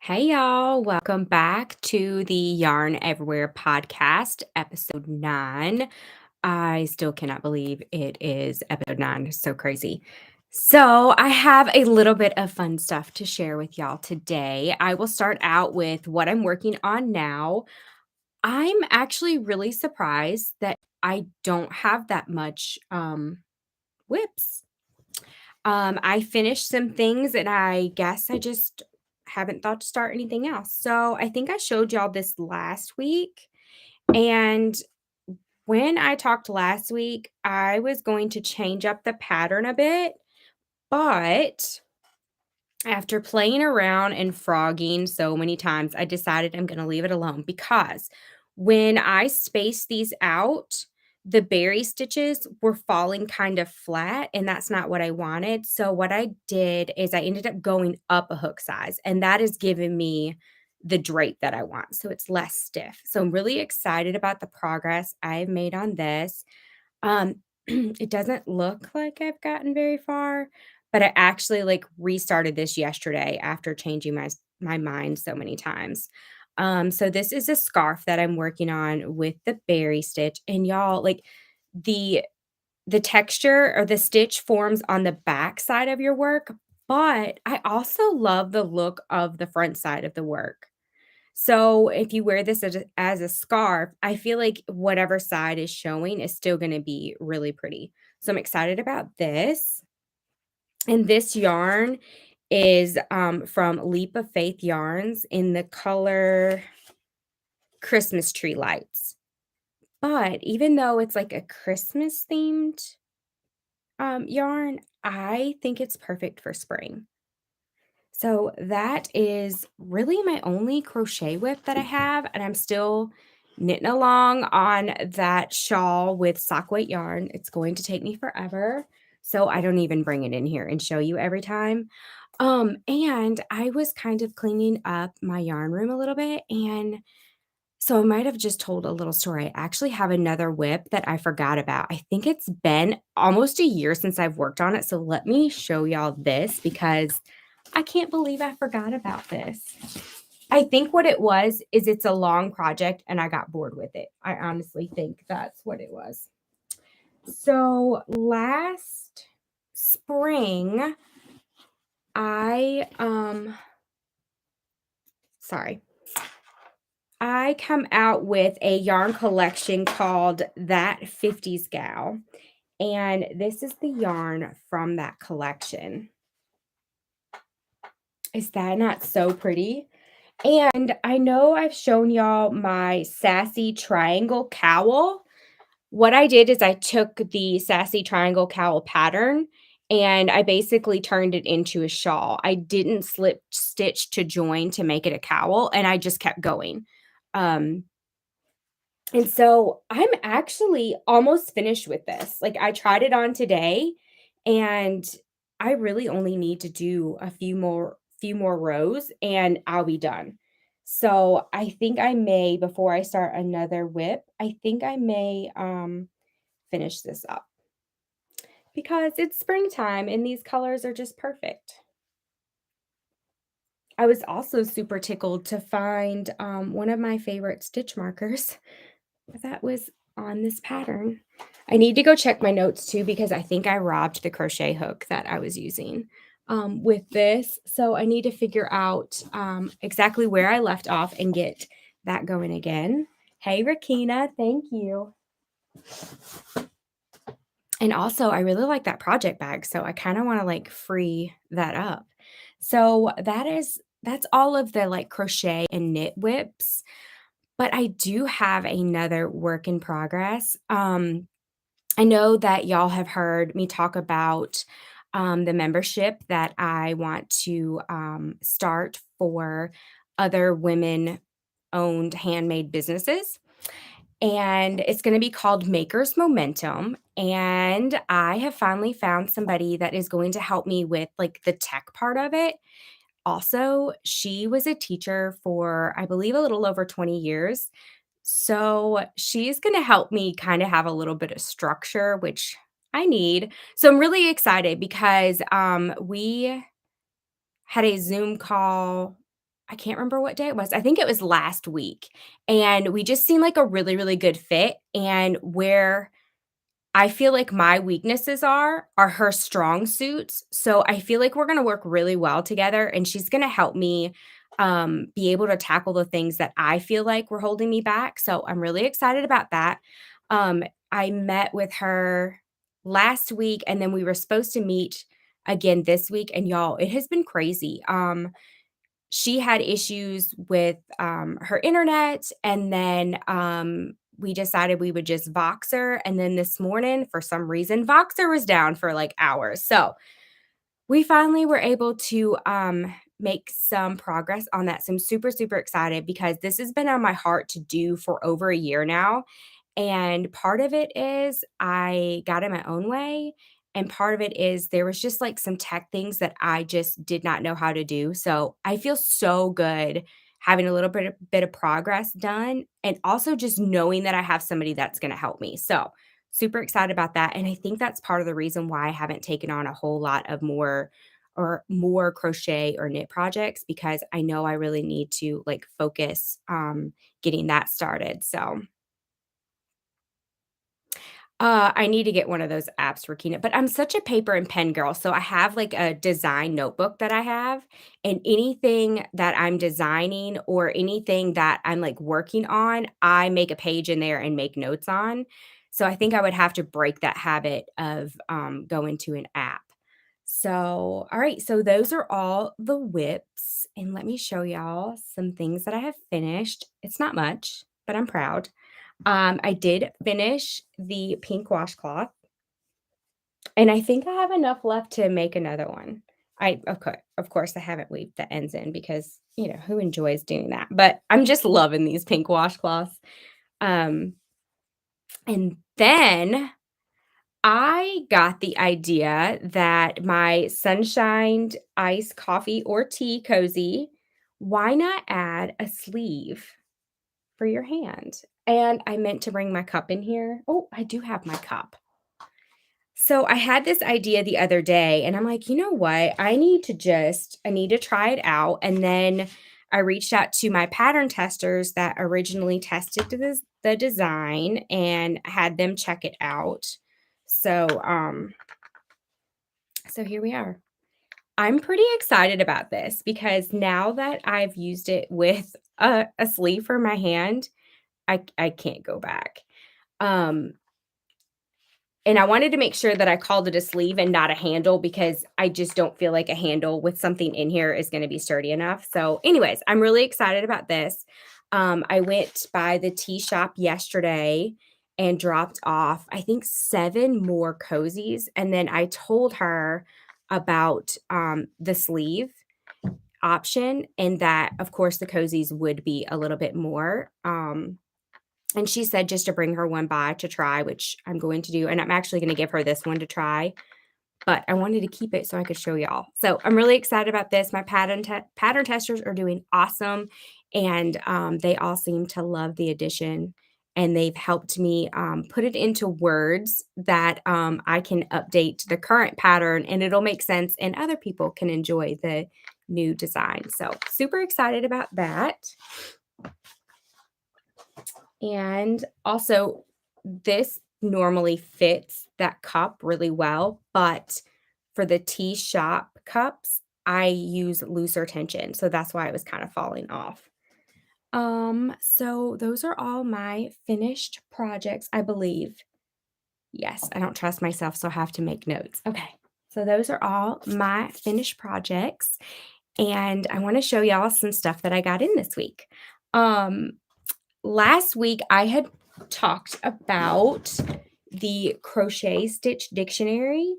Hey y'all, welcome back to the Yarn Everywhere podcast, episode 9. I still cannot believe it is episode 9. It's so crazy. So, I have a little bit of fun stuff to share with y'all today. I will start out with what I'm working on now. I'm actually really surprised that I don't have that much whips. I finished some things and I guess I just haven't thought to start anything else. So I think I showed y'all this last week. And when I talked last week, I was going to change up the pattern a bit, but after playing around and frogging so many times, I decided I'm going to leave it alone because when I spaced these out, the berry stitches were falling kind of flat, and that's not what I wanted. So, what I did is I ended up going up a hook size, and that is giving me the drape that I want. So, it's less stiff. So, I'm really excited about the progress I've made on this. It doesn't look like I've gotten very far, but I actually, like, restarted this yesterday after changing my mind so many times. So this is a scarf that I'm working on with the berry stitch, and y'all, like, the the texture or the stitch forms on the back side of your work, but I also love the look of the front side of the work. So if you wear this as a scarf, I feel like whatever side is showing is still gonna be really pretty. So I'm excited about this. And this yarn is, from Leap of Faith Yarns in the color Christmas Tree Lights. But even though it's like a Christmas themed, yarn, I think it's perfect for spring. So that is really my only crochet whip that I have, and I'm still knitting along on that shawl with sock weight yarn. It's going to take me forever, so I don't even bring it in here and show you every time. And I was kind of cleaning up my yarn room a little bit, and so I might have just told a little story. I actually have another whip that I forgot about. I think it's been almost a year since I've worked on it, so let me show y'all this because I can't believe I forgot about this. I think what it was is it's a long project and I got bored with it. I honestly think that's what it was. So last spring, I sorry. I come out with a yarn collection called That 50s Gal. And this is the yarn from that collection. Is that not so pretty? And I know I've shown y'all my sassy triangle cowl. What I did is I took the sassy triangle cowl pattern and I basically turned it into a shawl. I didn't slip stitch to join to make it a cowl, and I just kept going. Um, and so I'm actually almost finished with this. Like, I tried it on today and I really only need to do a few more rows and I'll be done. So I think I may, before I start another whip, I think I may finish this up because it's springtime and these colors are just perfect. I was also super tickled to find one of my favorite stitch markers that was on this pattern. I need to go check my notes too because I think I robbed the crochet hook that I was using with this. So I need to figure out exactly where I left off and get that going again. Hey, Rakina, thank you. And also, I really like that project bag, so I kind of want to like free that up. So that's all of the like crochet and knit whips. But I do have another work in progress. I know that y'all have heard me talk about the membership that I want to start for other women owned handmade businesses. And it's going to be called Maker's Momentum. And I have finally found somebody that is going to help me with like the tech part of it. Also, she was a teacher for, I believe, a little over 20 years. So she's going to help me kind of have a little bit of structure, which I need. So I'm really excited because we had a Zoom call I can't remember what day it was. I think it was last week, and we just seemed like a really, really good fit, and where I feel like my weaknesses are her strong suits, so I feel like we're gonna work really well together, and she's gonna help me, be able to tackle the things that I feel like were holding me back, so I'm really excited about that. Um, I met with her last week, and then we were supposed to meet again this week, and y'all, it has been crazy. She had issues with, her internet, and then, we decided we would just Voxer, and then this morning, for some reason, Voxer was down for, like, hours, so we finally were able to, make some progress on that, so I'm super, super excited because this has been on my heart to do for over a year now, and part of it is I got in my own way, and part of it is there was just, like, some tech things that I just did not know how to do, so I feel so good having a little bit of progress done, and also just knowing that I have somebody that's gonna help me, so super excited about that, and I think that's part of the reason why I haven't taken on a whole lot of more crochet or knit projects because I know I really need to, like, focus, getting that started, so I need to get one of those apps for Keynote, but I'm such a paper and pen girl, so I have, like, a design notebook that I have, and anything that I'm designing or anything that I'm, like, working on, I make a page in there and make notes on. So I think I would have to break that habit of, going to an app. So, alright, so those are all the whips, and let me show y'all some things that I have finished. It's not much, but I'm proud. I did finish the pink washcloth, and I think I have enough left to make another one. Of course, I haven't weaved the ends in because, who enjoys doing that? But I'm just loving these pink washcloths. Um, and then I got the idea that my sunshined iced coffee or tea cozy, why not add a sleeve for your hand? And I meant to bring my cup in here. Oh, I do have my cup. So I had this idea the other day and I'm like, you know what? I need to try it out. And then I reached out to my pattern testers that originally tested the design and had them check it out. So so here we are. I'm pretty excited about this because now that I've used it with a sleeve for my hand, I can't go back. Um And I wanted to make sure that I called it a sleeve and not a handle because I just don't feel like a handle with something in here is gonna be sturdy enough. So, anyways, I'm really excited about this. I went by the tea shop yesterday and dropped off, I think, 7 more cozies, and then I told her about, the sleeve option and that, of course, the cozies would be a little bit more, and she said just to bring her one by to try, which I'm going to do, and I'm actually gonna give her this one to try, but I wanted to keep it so I could show y'all. So, I'm really excited about this. My pattern testers are doing awesome, and, they all seem to love the addition, and they've helped me, put it into words that, I can update the current pattern, and it'll make sense, and other people can enjoy the new design. So, super excited about that. And also, this normally fits that cup really well, but for the tea shop cups, I use looser tension, so that's why it was kind of falling off. So those are all my finished projects, I believe. Yes, I don't trust myself, so I have to make notes. Okay. So those are all my finished projects, and I want to show y'all some stuff that I got in this week. Um, Last week, I had talked about the crochet stitch dictionary,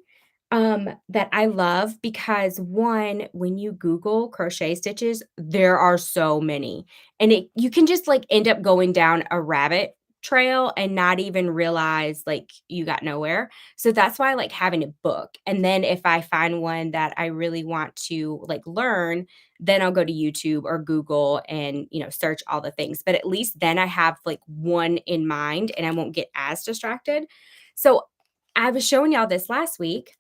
that I love because, 1, when you Google crochet stitches, there are so many, and you can just, like, end up going down a rabbit trail and not even realize, like, you got nowhere. So that's why I like having a book, and then if I find one that I really want to, like, learn, then I'll go to YouTube or Google and, search all the things, but at least then I have, like, one in mind and I won't get as distracted. So, I was showing y'all this last week,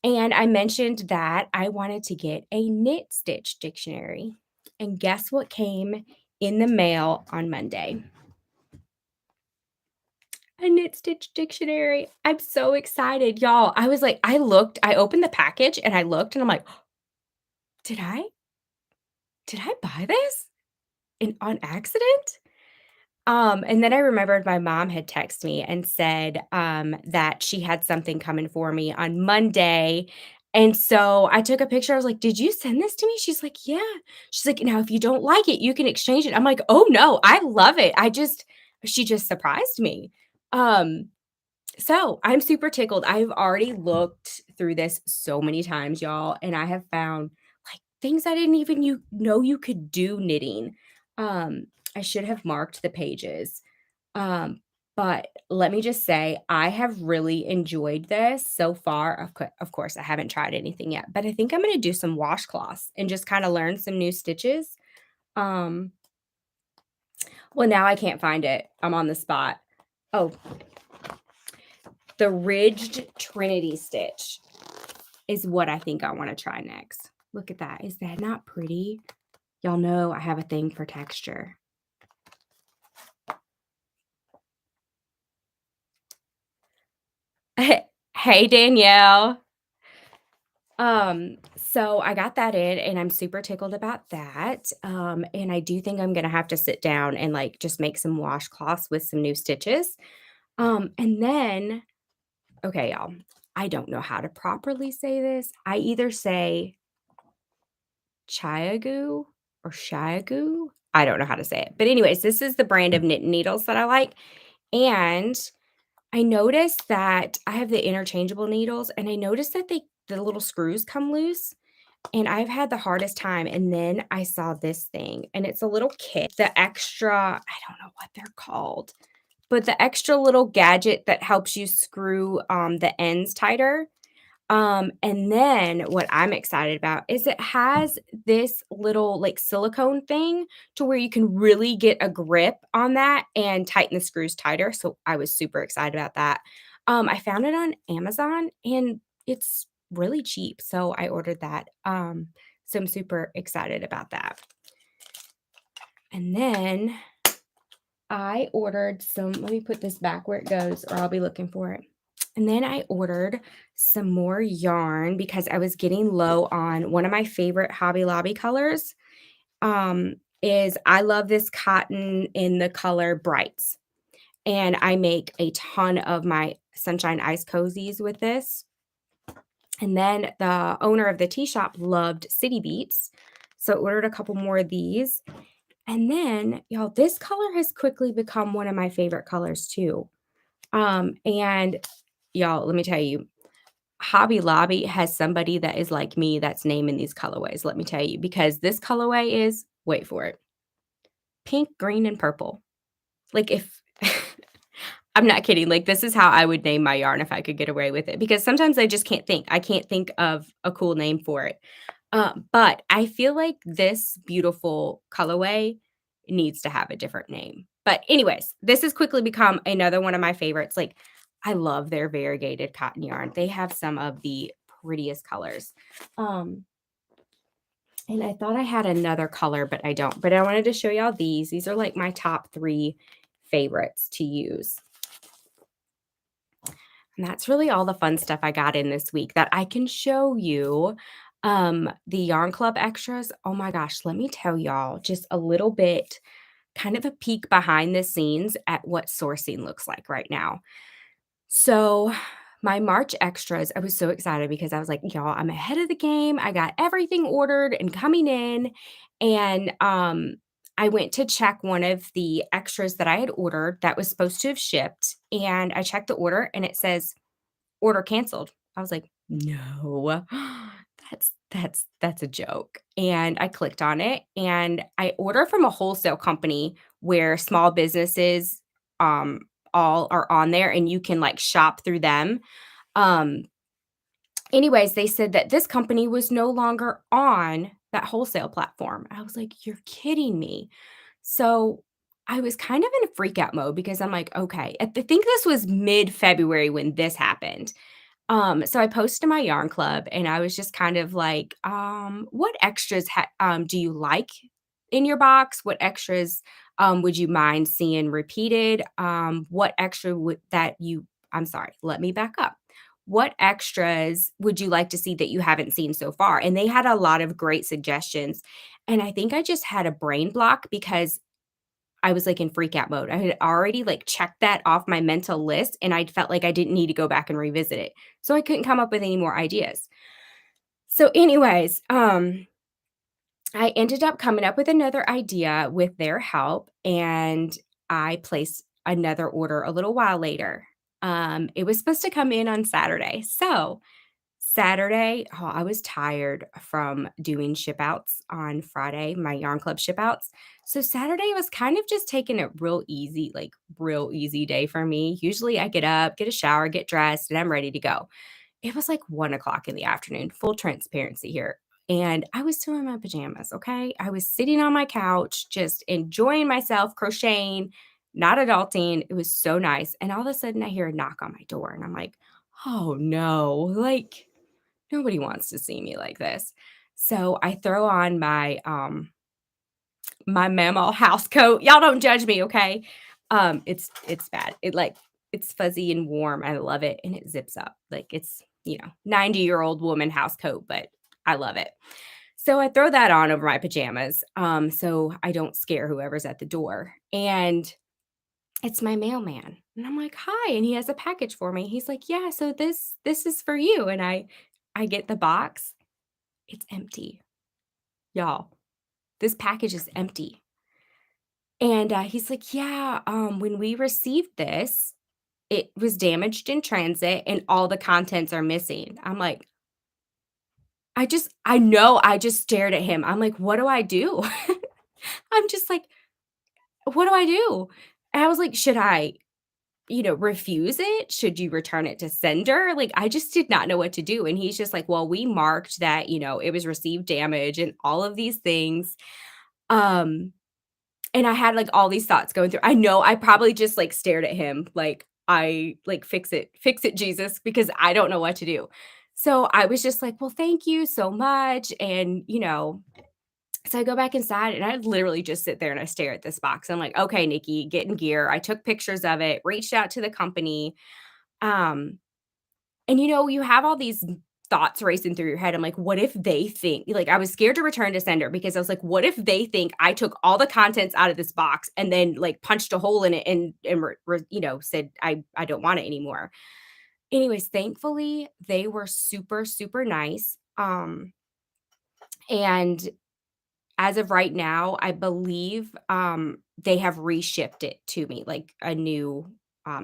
and I mentioned that I wanted to get a knit stitch dictionary. And guess what came in the mail on Monday? A knit stitch dictionary. I'm so excited, y'all. I was like, I opened the package and I looked and I'm like, did I did I buy this on accident? And then I remembered my mom had texted me and said, that she had something coming for me on Monday. And so I took a picture. I was like, "Did you send this to me?" She's like, "Yeah." She's like, "Now, if you don't like it, you can exchange it." I'm like, "Oh no, I love it." She just surprised me. Um, so I'm super tickled. I've already looked through this so many times, y'all, and I have found like things I didn't even you know you could do knitting. Um, I should have marked the pages. Um, but let me just say, I have really enjoyed this so far. Of course, I haven't tried anything yet, but I think I'm going to do some washcloths and just kind of learn some new stitches. Um, well, now I can't find it. I'm on the spot. Oh, the ridged Trinity stitch is what I think I want to try next. Look at that. Is that not pretty? Y'all know I have a thing for texture. Hey, Danielle. So I got that in and I'm super tickled about that. And I do think I'm gonna have to sit down and like just make some washcloths with some new stitches. And then, okay, y'all, I don't know how to properly say this. I either say Chiagu or Shiagu. I don't know how to say it. But anyways, this is the brand of knit needles that I like. And I noticed that I have the interchangeable needles and I noticed that the little screws come loose. And I've had the hardest time, and then I saw this thing, and it's a little kit, the extra I don't know what they're called, but the extra little gadget that helps you screw, the ends tighter. And then what I'm excited about is it has this little, like, silicone thing to where you can really get a grip on that and tighten the screws tighter, so I was super excited about that. I found it on Amazon, and it's really cheap, so I ordered that. So I'm super excited about that. And then I ordered some let me put this back where it goes, or I'll be looking for it. And then I ordered some more yarn because I was getting low on one of my favorite Hobby Lobby colors, is I love this cotton in the color Brights, and I make a ton of my Sunshine Ice Cozies with this. And then the owner of the tea shop loved City Beats, so I ordered a couple more of these. And then, y'all, this color has quickly become one of my favorite colors too. And y'all, let me tell you, Hobby Lobby has somebody that is like me that's naming these colorways, let me tell you, because this colorway is, wait for it, pink, green, and purple. Like if I'm not kidding, like this is how I would name my yarn if I could get away with it because sometimes I just can't think. I can't think of a cool name for it. But I feel like this beautiful colorway needs to have a different name. But anyways, this has quickly become another one of my favorites. Like I love their variegated cotton yarn. They have some of the prettiest colors. Um, and I thought I had another color, but I don't. But I wanted to show y'all these. These are like my top 3 favorites to use. And that's really all the fun stuff I got in this week that I can show you. The Yarn Club extras, oh my gosh, let me tell y'all just a little bit, kind of a peek behind the scenes at what sourcing looks like right now. So, my March extras, I was so excited because I was like, y'all, I'm ahead of the game. I got everything ordered and coming in. And I went to check one of the extras that I had ordered that was supposed to have shipped. And I checked the order and it says order canceled. I was like, "No, that's a joke." And I clicked on it, and I order from a wholesale company where small businesses, um, all are on there, and you can, like, shop through them. Um, Anyways, they said that this company was no longer on that wholesale platform. I was like, "You're kidding me." So, I was kind of in a freak out mode because I'm like, "Okay." I think this was mid-February when this happened. So I posted my yarn club and I was just kind of like, what extras do you like? in your box? What extras would you mind seeing repeated? What extra would that you I'm sorry, let me back up. What extras would you like to see that you haven't seen so far? And they had a lot of great suggestions. And I think I just had a brain block because I was, like, in freak out mode. I had already, like, checked that off my mental list, and I felt like I didn't need to go back and revisit it. So I couldn't come up with any more ideas. So anyways, I ended up coming up with another idea with their help, and I placed another order a little while later. It was supposed to come in on Saturday. So Saturday, oh, I was tired from doing ship outs on Friday, my yarn club ship outs. So Saturday was kind of just taking it real easy, like real easy day for me. Usually I get up, get a shower, get dressed, and I'm ready to go. It was like 1 o'clock in the afternoon, full transparency here. And I was still in my pajamas, okay? I was sitting on my couch, just enjoying myself, crocheting, not adulting. It was so nice. And all of a sudden, I hear a knock on my door, and I'm like, oh no, like nobody wants to see me like this. So I throw on my mammal house coat. Y'all don't judge me, okay? It's bad. It's fuzzy and warm. I love it, and it zips up. Like it's, 90-year-old woman house coat, but I love it. So I throw that on over my pajamas, so I don't scare whoever's at the door. And it's my mailman. And I'm like, "Hi," and he has a package for me. He's like, "Yeah, so this is for you." And I get the box. It's empty. Y'all, this package is empty. And, he's like, "Yeah, when we received this, it was damaged in transit and all the contents are missing." I'm like, I know, I just stared at him. I'm like, "What do I do?" I'm just like, "What do I do?" And I was like, "Should I, refuse it? Should you return it to sender?" Like, I just did not know what to do. And he's just like, "Well, we marked that, it was received damage and all of these things." Um And I had, like, all these thoughts going through. I know I probably just, like, stared at him, like, fix it, Jesus," because I don't know what to do. So, I was just like, "Well, thank you so much," and, so I go back inside, and I literally just sit there and I stare at this box. I'm like, "Okay, Nikki, get in gear." I took pictures of it, reached out to the company, um and, you have all these thoughts racing through your head. I'm like, "What if they think" like, I was scared to return to sender because I was like, "What if they think I took all the contents out of this box and then, like, punched a hole in it and said, I don't want it anymore." Anyways, thankfully, they were super, super nice, and as of right now, I believe, they have reshipped it to me, like, a new,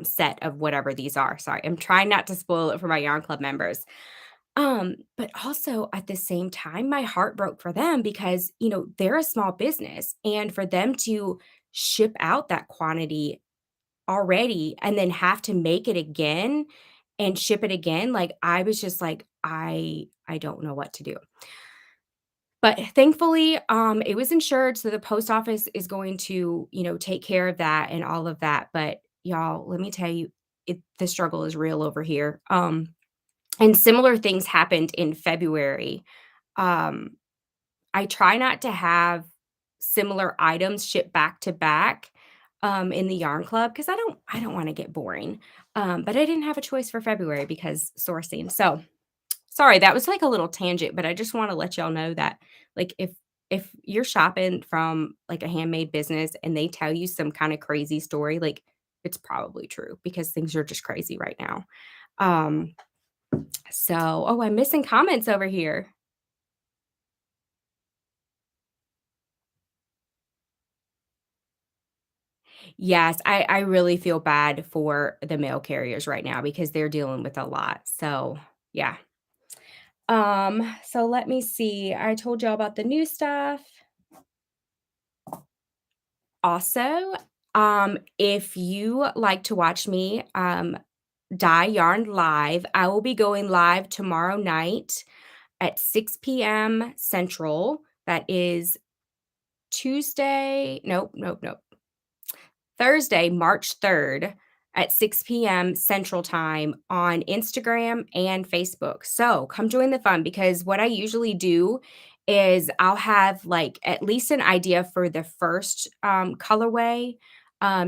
set of whatever these are. Sorry, I'm trying not to spoil it for my yarn club members. But also at the same time, my heart broke for them because, they're a small business and for them to ship out that quantity already and then have to make it again and ship it again, like I was just like, I don't know what to do. But thankfully, it was insured, so the post office is going to, take care of that and all of that. But y'all, let me tell you, the struggle is real over here. And similar things happened in February. Um, I try not to have similar items shipped back to back, in the yarn club because I don't wanna get boring. But I didn't have a choice for February because sourcing. So, sorry, that was like a little tangent, but I just wanna let y'all know that, like, if you're shopping from, like, a handmade business and they tell you some kinda crazy story, like, it's probably true because things are just crazy right now. Um oh, I'm missing comments over here. Yes, I really feel bad for the mail carriers right now because they're dealing with a lot. So, yeah. So let me see. I told y'all about the new stuff. Also, if you like to watch me dye yarn live, I will be going live tomorrow night at 6 p.m. Central. That is Tuesday. Nope, nope, nope. Thursday, March 3rd at 6 p.m. Central Time on Instagram and Facebook. So come join the fun because what I usually do is I'll have, like, at least an idea for the first, colorway,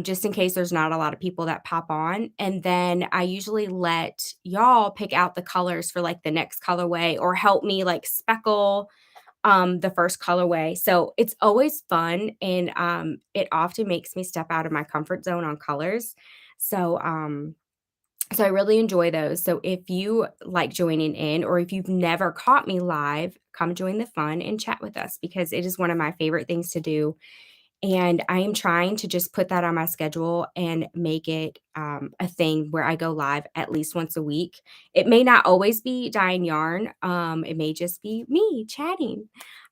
just in case there's not a lot of people that pop on, and then I usually let y'all pick out the colors for, like, the next colorway or help me, like, speckle, the first colorway. So it's always fun, and, it often makes me step out of my comfort zone on colors. So, so I really enjoy those. So if you like joining in, or if you've never caught me live, come join the fun and chat with us because it is one of my favorite things to do. And I am trying to just put that on my schedule and make it a thing where I go live at least once a week. It may not always be dyeing yarn. It may just be me chatting.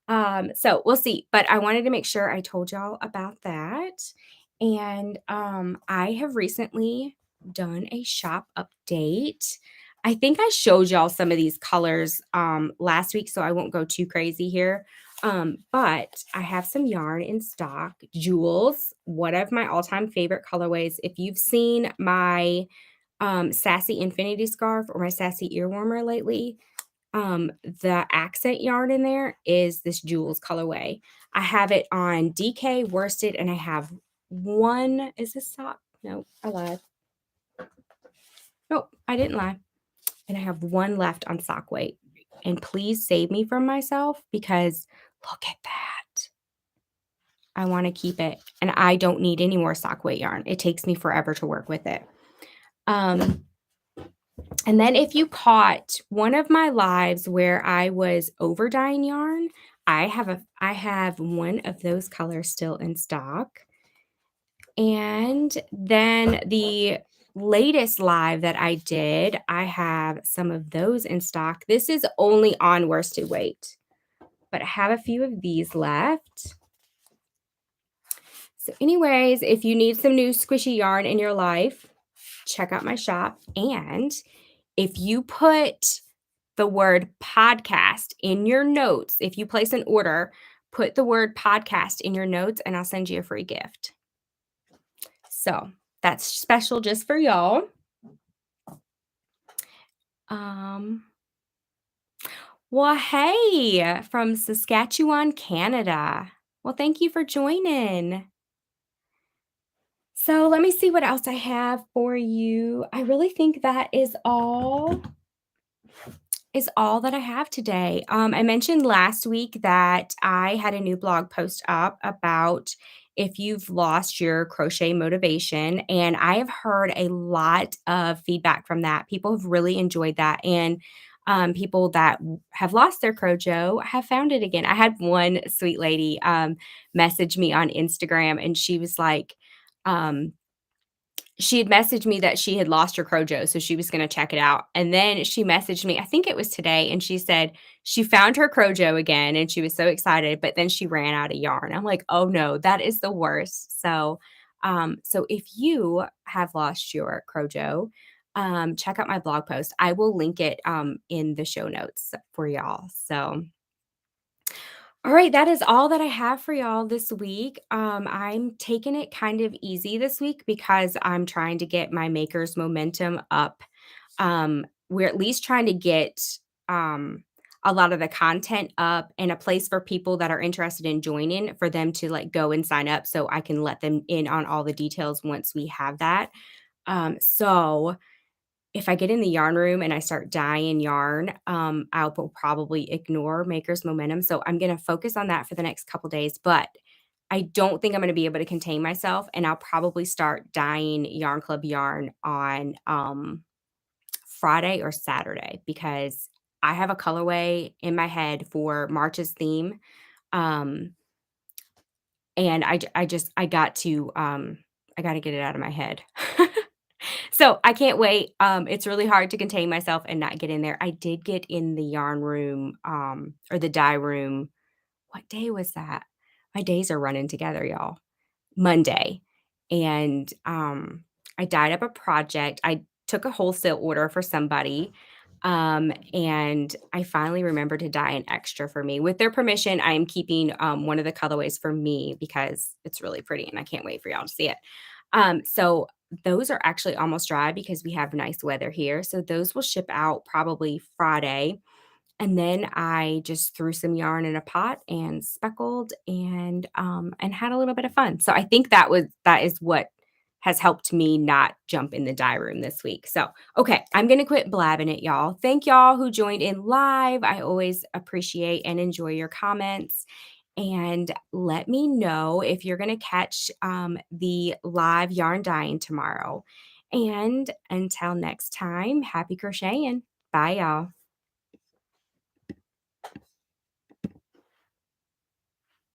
So we'll see. But I wanted to make sure I told y'all about that. And I have recently done a shop update. I think I showed y'all some of these colors last week, so I won't go too crazy here. But I have some yarn in stock. Jewels, one of my all-time favorite colorways. If you've seen my Sassy Infinity scarf or my Sassy ear warmer lately, the accent yarn in there is this Jewels colorway. I have it on DK, worsted, and I have one. Is this sock? No, I lied. Nope, I didn't lie. And I have one left on sock weight. And please save me from myself because look at that. I want to keep it, and I don't need any more sock weight yarn. It takes me forever to work with it. And then if you caught one of my lives where I was over dyeing yarn, I have one of those colors still in stock. And then the latest live that I did, I have some of those in stock. This is only on worsted weight, but I have a few of these left. So anyways, if you need some new squishy yarn in your life, check out my shop. And if you put the word podcast in your notes, if you place an order, put the word podcast in your notes and I'll send you a free gift. So that's special just for y'all. Well, hey, from Saskatchewan, Canada. Well, thank you for joining. So let me see what else I have for you. I really think that is all that I have today. I mentioned last week that I had a new blog post up about if you've lost your crochet motivation, and I have heard a lot of feedback from that. People have really enjoyed that, and people that have lost their crojo have found it again. I had one sweet lady message me on Instagram, and she was like, um, she had messaged me that she had lost her Crojo, so she was gonna check it out, and then she messaged me, I think it was today, and she said she found her Crojo again, and she was so excited, but then she ran out of yarn. I'm like, "Oh, no, that is the worst." So if you have lost your Crojo, check out my blog post. I will link it, in the show notes for y'all, so all right, that is all that I have for y'all this week. I'm taking it kind of easy this week because I'm trying to get my makers momentum up. We're at least trying to get a lot of the content up and a place for people that are interested in joining for them to like go and sign up so I can let them in on all the details once we have that. So if I get in the yarn room and I start dyeing yarn, I will probably ignore Maker's Momentum. So I'm going to focus on that for the next couple days. But I don't think I'm going to be able to contain myself, and I'll probably start dyeing Yarn Club yarn on Friday or Saturday because I have a colorway in my head for March's theme, um, and I got to get it out of my head. So I can't wait. It's really hard to contain myself and not get in there. I did get in the yarn room, or the dye room. What day was that? My days are running together, y'all. Monday. And I dyed up a project. I took a wholesale order for somebody. And I finally remembered to dye an extra for me. With their permission, I am keeping one of the colorways for me because it's really pretty and I can't wait for y'all to see it. So those are actually almost dry because we have nice weather here. So those will ship out probably Friday. And then I just threw some yarn in a pot and speckled and had a little bit of fun. So I think that is what has helped me not jump in the dye room this week. So, okay, I'm gonna quit blabbing it, y'all. Thank y'all who joined in live. I always appreciate and enjoy your comments. And let me know if you're gonna catch the live yarn dyeing tomorrow. And until next time, happy crocheting. Bye, y'all.